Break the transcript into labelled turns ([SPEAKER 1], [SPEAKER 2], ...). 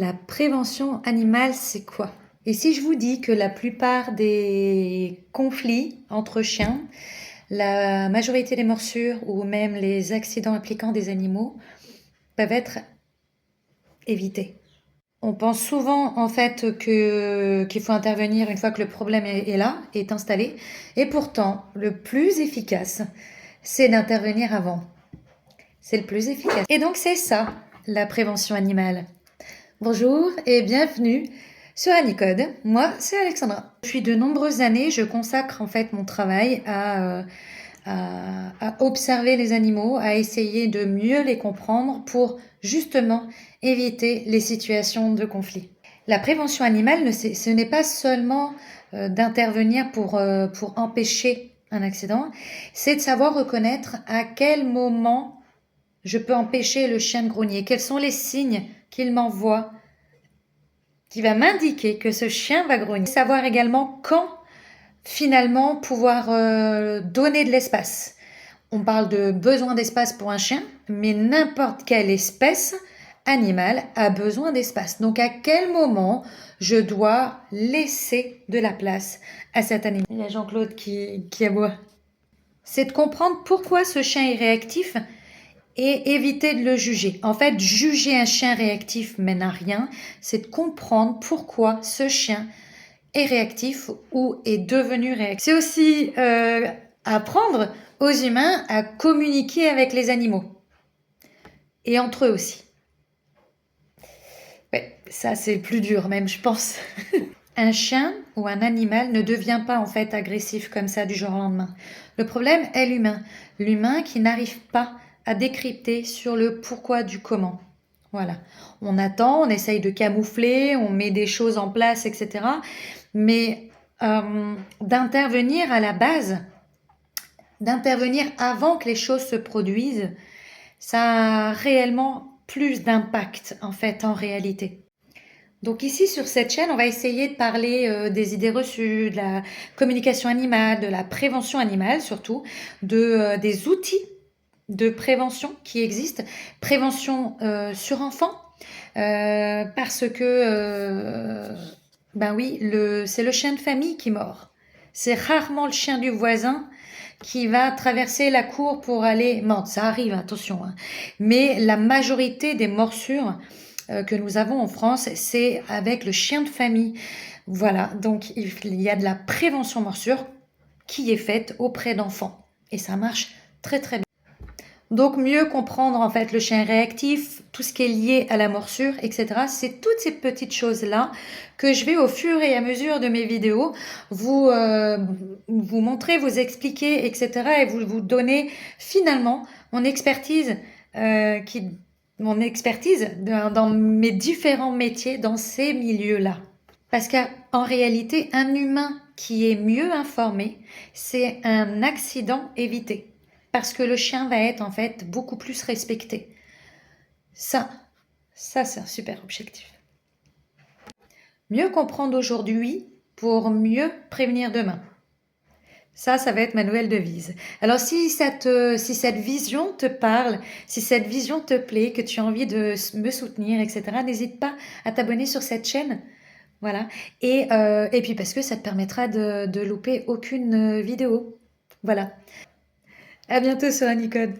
[SPEAKER 1] La prévention animale, c'est quoi? Et si je vous dis que la plupart des conflits entre chiens, la majorité des morsures ou même les accidents impliquant des animaux peuvent être évités. On pense souvent en fait qu'il faut intervenir une fois que le problème est là, est installé, et pourtant le plus efficace, c'est d'intervenir avant. C'est le plus efficace. Et donc c'est ça, la prévention animale. Bonjour et bienvenue sur Anicode. Moi, c'est Alexandra. Depuis de nombreuses années, je consacre en fait mon travail à observer les animaux, à essayer de mieux les comprendre pour justement éviter les situations de conflit. La prévention animale, ce n'est pas seulement d'intervenir pour empêcher un accident, c'est de savoir reconnaître à quel moment je peux empêcher le chien de grogner, quels sont les signes qu'il m'envoie qui va m'indiquer que ce chien va grogner. Savoir également quand finalement pouvoir donner de l'espace. On parle de besoin d'espace pour un chien, mais n'importe quelle espèce animale a besoin d'espace. Donc à quel moment je dois laisser de la place à cet animal? Il y a Jean-Claude qui aboie. C'est de comprendre pourquoi ce chien est réactif et éviter de le juger. En fait, juger un chien réactif mène à rien, c'est de comprendre pourquoi ce chien est réactif ou est devenu réactif. C'est aussi apprendre aux humains à communiquer avec les animaux et entre eux aussi. Ouais, ça c'est le plus dur même, je pense. Un chien ou un animal ne devient pas en fait agressif comme ça du jour au lendemain. Le problème est l'humain. L'humain qui n'arrive pas à décrypter sur le pourquoi du comment. Voilà. On attend, on essaye de camoufler, on met des choses en place, etc. Mais d'intervenir à la base, d'intervenir avant que les choses se produisent, ça a réellement plus d'impact en fait en réalité. Donc ici sur cette chaîne, on va essayer de parler des idées reçues, de la communication animale, de la prévention animale surtout, des outils de prévention qui existent, prévention sur enfants, parce que ben oui, c'est le chien de famille qui mord. C'est rarement le chien du voisin qui va traverser la cour pour aller mordre. Ça arrive, attention, hein. Mais la majorité des morsures que nous avons en France, c'est avec le chien de famille. Voilà, donc il y a de la prévention morsure qui est faite auprès d'enfants. Et ça marche très très bien. Donc mieux comprendre en fait le chien réactif, tout ce qui est lié à la morsure, etc. C'est toutes ces petites choses-là que je vais au fur et à mesure de mes vidéos vous montrer, vous expliquer, etc. Et vous donner finalement mon expertise dans mes différents métiers dans ces milieux-là. Parce qu'en réalité, un humain qui est mieux informé, c'est un accident évité. Parce que le chien va être en fait beaucoup plus respecté. Ça c'est un super objectif. Mieux comprendre aujourd'hui pour mieux prévenir demain. Ça va être ma nouvelle devise. Alors si cette vision te parle, si cette vision te plaît, que tu as envie de me soutenir, etc., n'hésite pas à t'abonner sur cette chaîne. Voilà. Et puis parce que ça te permettra de louper aucune vidéo. Voilà. À bientôt sur Anicode.